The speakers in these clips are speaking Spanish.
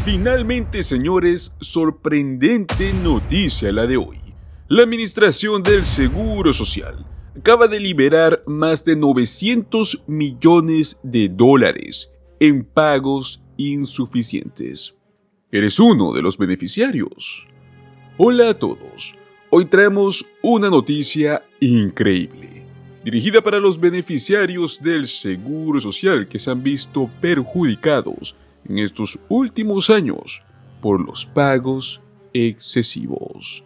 Finalmente, señores, sorprendente noticia la de hoy. La Administración del Seguro Social acaba de liberar más de 900 millones de dólares en pagos insuficientes. ¿Eres uno de los beneficiarios? Hola a todos. Hoy traemos una noticia increíble, dirigida para los beneficiarios del Seguro Social que se han visto perjudicados en estos últimos años por los pagos excesivos.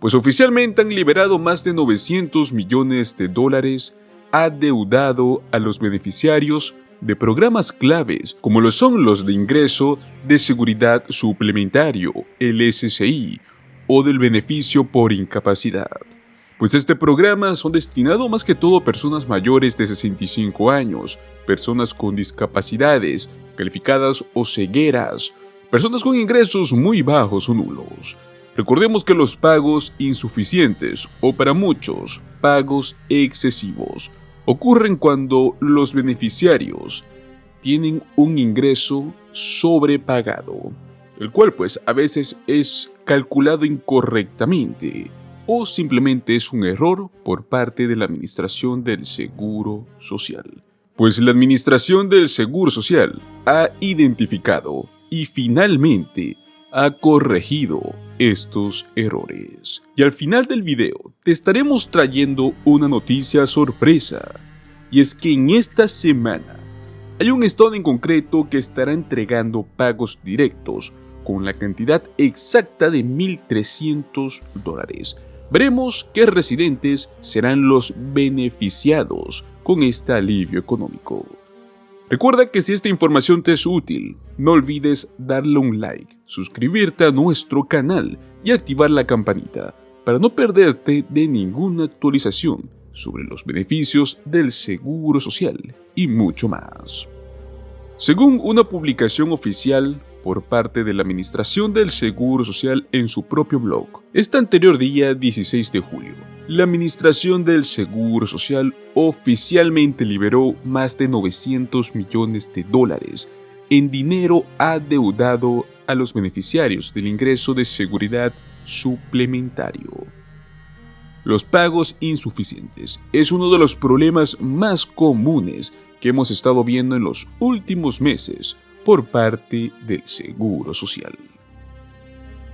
Pues oficialmente han liberado más de 900 millones de dólares adeudado a los beneficiarios de programas claves como lo son los de ingreso de seguridad suplementario, el SSI, o del beneficio por incapacidad. Pues este programa son destinados más que todo a personas mayores de 65 años, personas con discapacidades calificadas o cegueras, personas con ingresos muy bajos o nulos. Recordemos que los pagos insuficientes, o para muchos, pagos excesivos, ocurren cuando los beneficiarios tienen un ingreso sobrepagado, el cual pues a veces es calculado incorrectamente o simplemente es un error por parte de la Administración del Seguro Social. Pues la Administración del Seguro Social ha identificado y finalmente ha corregido estos errores. Y al final del video te estaremos trayendo una noticia sorpresa, y es que en esta semana hay un estado en concreto que estará entregando pagos directos con la cantidad exacta de $1,300. Veremos qué residentes serán los beneficiados con este alivio económico. Recuerda que si esta información te es útil, no olvides darle un like, suscribirte a nuestro canal y activar la campanita para no perderte de ninguna actualización sobre los beneficios del Seguro Social y mucho más. Según una publicación oficial por parte de la Administración del Seguro Social en su propio blog, este anterior día 16 de julio, la Administración del Seguro Social oficialmente liberó más de 900 millones de dólares en dinero adeudado a los beneficiarios del ingreso de seguridad suplementario. Los pagos insuficientes es uno de los problemas más comunes que hemos estado viendo en los últimos meses por parte del Seguro Social.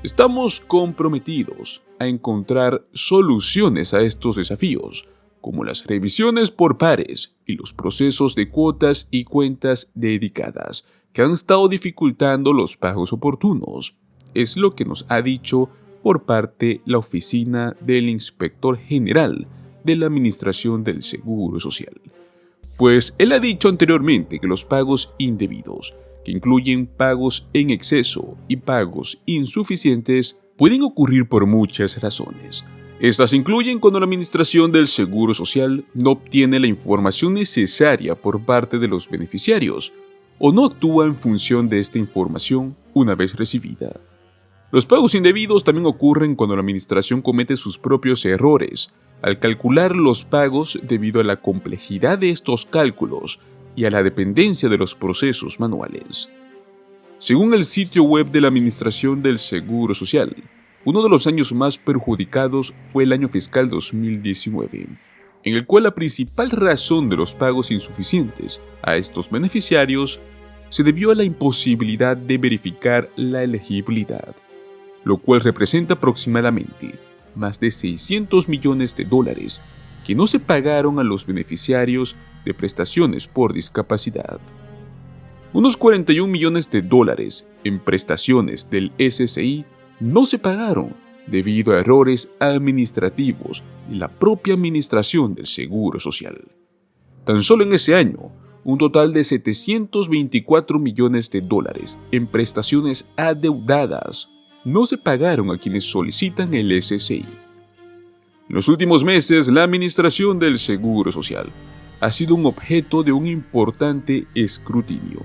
Estamos comprometidos a encontrar soluciones a estos desafíos, como las revisiones por pares y los procesos de cuotas y cuentas dedicadas, que han estado dificultando los pagos oportunos. Es lo que nos ha dicho por parte la Oficina del Inspector General de la Administración del Seguro Social. Pues él ha dicho anteriormente que los pagos indebidos, que incluyen pagos en exceso y pagos insuficientes, pueden ocurrir por muchas razones. Estas incluyen cuando la Administración del Seguro Social no obtiene la información necesaria por parte de los beneficiarios o no actúa en función de esta información una vez recibida. Los pagos indebidos también ocurren cuando la Administración comete sus propios errores al calcular los pagos debido a la complejidad de estos cálculos y a la dependencia de los procesos manuales. Según el sitio web de la Administración del Seguro Social, uno de los años más perjudicados fue el año fiscal 2019, en el cual la principal razón de los pagos insuficientes a estos beneficiarios se debió a la imposibilidad de verificar la elegibilidad, lo cual representa aproximadamente más de 600 millones de dólares que no se pagaron a los beneficiarios de prestaciones por discapacidad. Unos 41 millones de dólares en prestaciones del SSI no se pagaron debido a errores administrativos de la propia Administración del Seguro Social. Tan solo en ese año, un total de 724 millones de dólares en prestaciones adeudadas no se pagaron a quienes solicitan el SSI. En los últimos meses, la Administración del Seguro Social ha sido un objeto de un importante escrutinio,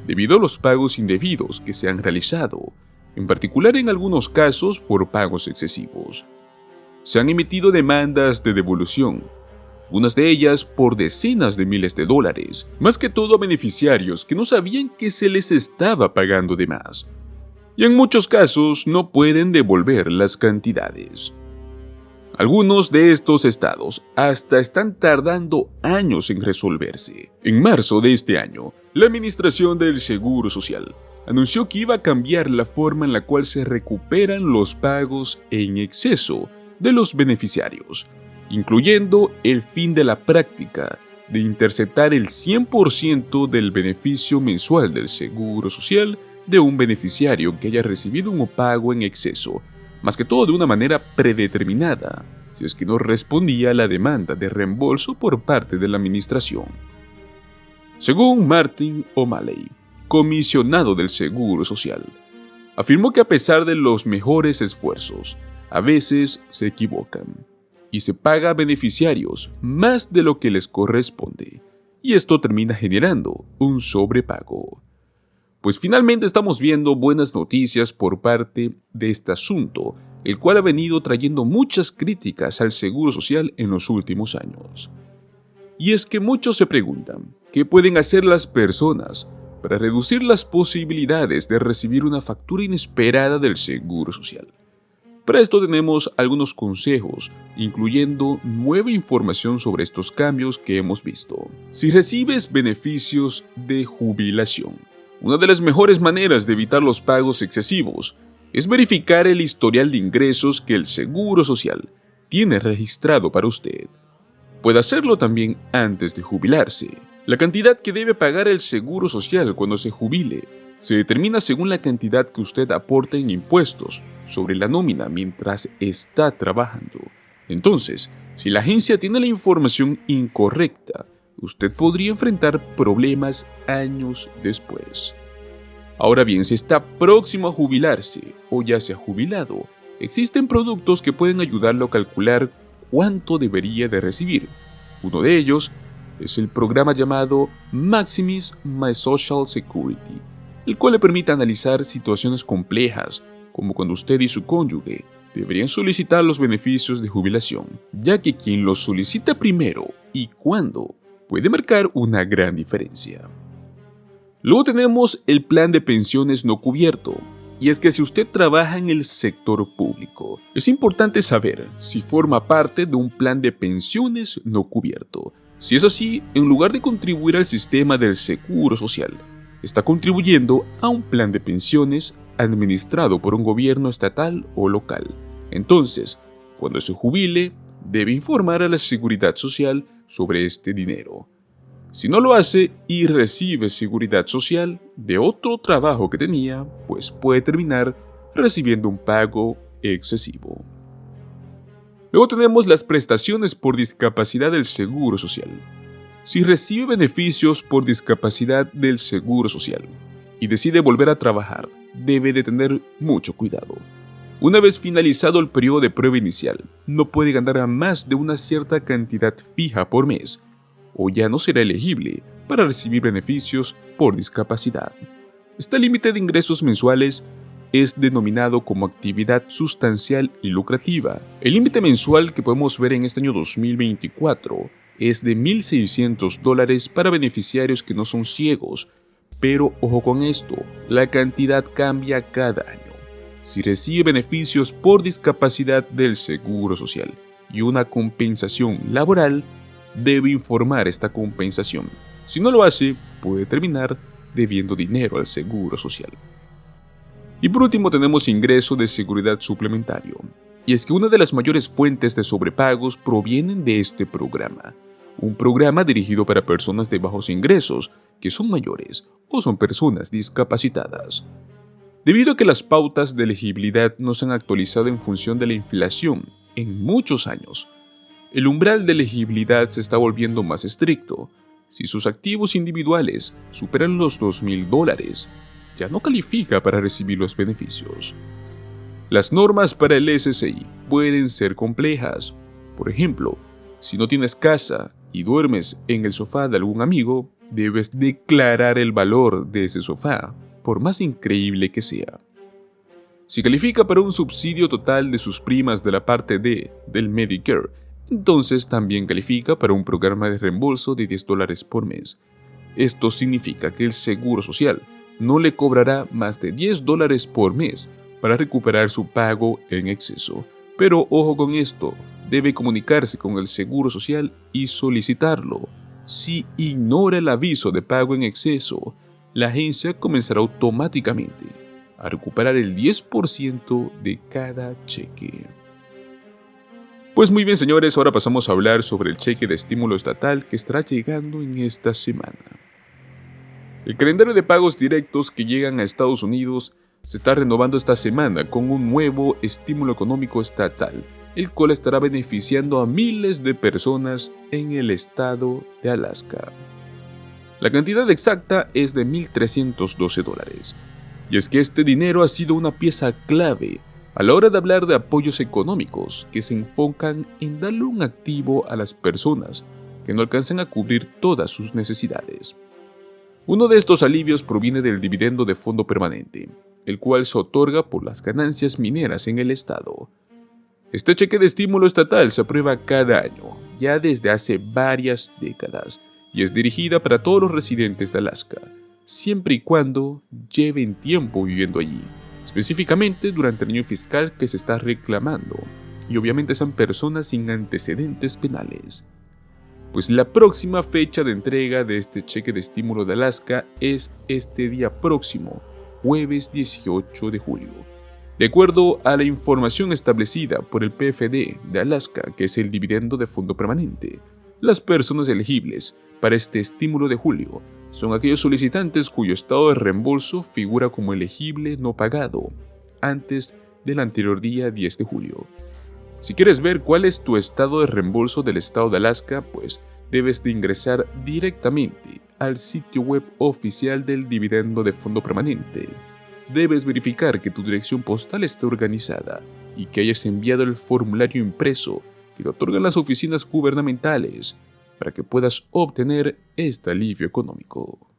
debido a los pagos indebidos que se han realizado, en particular en algunos casos por pagos excesivos. Se han emitido demandas de devolución, algunas de ellas por decenas de miles de dólares, más que todo a beneficiarios que no sabían que se les estaba pagando de más, y en muchos casos no pueden devolver las cantidades. Algunos de estos estados hasta están tardando años en resolverse. En marzo de este año, la Administración del Seguro Social anunció que iba a cambiar la forma en la cual se recuperan los pagos en exceso de los beneficiarios, incluyendo el fin de la práctica de interceptar el 100% del beneficio mensual del Seguro Social de un beneficiario que haya recibido un pago en exceso, más que todo de una manera predeterminada, si es que no respondía a la demanda de reembolso por parte de la administración. Según Martin O'Malley, comisionado del Seguro Social, afirmó que a pesar de los mejores esfuerzos, a veces se equivocan y se paga a beneficiarios más de lo que les corresponde, y esto termina generando un sobrepago. Pues finalmente estamos viendo buenas noticias por parte de este asunto, el cual ha venido trayendo muchas críticas al Seguro Social en los últimos años. Y es que muchos se preguntan, ¿qué pueden hacer las personas para reducir las posibilidades de recibir una factura inesperada del Seguro Social? Para esto tenemos algunos consejos, incluyendo nueva información sobre estos cambios que hemos visto. Si recibes beneficios de jubilación, una de las mejores maneras de evitar los pagos excesivos es verificar el historial de ingresos que el Seguro Social tiene registrado para usted. Puede hacerlo también antes de jubilarse. La cantidad que debe pagar el Seguro Social cuando se jubile se determina según la cantidad que usted aporta en impuestos sobre la nómina mientras está trabajando. Entonces, si la agencia tiene la información incorrecta, usted podría enfrentar problemas años después. Ahora bien, si está próximo a jubilarse o ya se ha jubilado, existen productos que pueden ayudarlo a calcular cuánto debería de recibir. Uno de ellos es el programa llamado Maximize My Social Security, el cual le permite analizar situaciones complejas, como cuando usted y su cónyuge deberían solicitar los beneficios de jubilación, ya que quien los solicita primero y cuándo puede marcar una gran diferencia. Luego tenemos el plan de pensiones no cubierto, y es que si usted trabaja en el sector público, es importante saber si forma parte de un plan de pensiones no cubierto. Si es así, en lugar de contribuir al sistema del Seguro Social, está contribuyendo a un plan de pensiones administrado por un gobierno estatal o local. Entonces, cuando se jubile, debe informar a la Seguridad Social sobre este dinero. Si no lo hace y recibe Seguridad Social de otro trabajo que tenía, pues puede terminar recibiendo un pago excesivo. Luego tenemos las prestaciones por discapacidad del Seguro Social. Si recibe beneficios por discapacidad del Seguro Social y decide volver a trabajar, debe de tener mucho cuidado. Una vez finalizado el periodo de prueba inicial, no puede ganar a más de una cierta cantidad fija por mes, o ya no será elegible para recibir beneficios por discapacidad. Este límite de ingresos mensuales es denominado como actividad sustancial y lucrativa. El límite mensual que podemos ver en este año 2024 es de $1,600 para beneficiarios que no son ciegos, pero ojo con esto, la cantidad cambia cada año. Si recibe beneficios por discapacidad del Seguro Social y una compensación laboral, debe informar esta compensación. Si no lo hace, puede terminar debiendo dinero al Seguro Social. Y por último tenemos ingreso de seguridad suplementario. Y es que una de las mayores fuentes de sobrepagos provienen de este programa. Un programa dirigido para personas de bajos ingresos, que son mayores o son personas discapacitadas. Debido a que las pautas de elegibilidad no se han actualizado en función de la inflación en muchos años, el umbral de elegibilidad se está volviendo más estricto. Si sus activos individuales superan los $2,000, ya no califica para recibir los beneficios. Las normas para el SSI pueden ser complejas. Por ejemplo, si no tienes casa y duermes en el sofá de algún amigo, debes declarar el valor de ese sofá, por más increíble que sea. Si califica para un subsidio total de sus primas de la parte D del Medicare, entonces también califica para un programa de reembolso de $10 por mes. Esto significa que el Seguro Social no le cobrará más de $10 por mes para recuperar su pago en exceso. Pero ojo con esto, debe comunicarse con el Seguro Social y solicitarlo. Si ignora el aviso de pago en exceso, la agencia comenzará automáticamente a recuperar el 10% de cada cheque. Pues muy bien, señores, ahora pasamos a hablar sobre el cheque de estímulo estatal que estará llegando en esta semana. El calendario de pagos directos que llegan a Estados Unidos se está renovando esta semana con un nuevo estímulo económico estatal, el cual estará beneficiando a miles de personas en el estado de Alaska. La cantidad exacta es de $1,312, y es que este dinero ha sido una pieza clave a la hora de hablar de apoyos económicos que se enfocan en darle un activo a las personas que no alcanzan a cubrir todas sus necesidades. Uno de estos alivios proviene del dividendo de fondo permanente, el cual se otorga por las ganancias mineras en el estado. Este cheque de estímulo estatal se aprueba cada año, ya desde hace varias décadas, y es dirigida para todos los residentes de Alaska, siempre y cuando lleven tiempo viviendo allí, específicamente durante el año fiscal que se está reclamando, y obviamente son personas sin antecedentes penales. Pues la próxima fecha de entrega de este cheque de estímulo de Alaska es este día próximo, jueves 18 de julio. De acuerdo a la información establecida por el PFD de Alaska, que es el dividendo de fondo permanente, las personas elegibles para este estímulo de julio son aquellos solicitantes cuyo estado de reembolso figura como elegible no pagado antes del anterior día 10 de julio. Si quieres ver cuál es tu estado de reembolso del estado de Alaska, pues debes de ingresar directamente al sitio web oficial del dividendo de fondo permanente. Debes verificar que tu dirección postal esté organizada y que hayas enviado el formulario impreso que te otorgan las oficinas gubernamentales para que puedas obtener este alivio económico.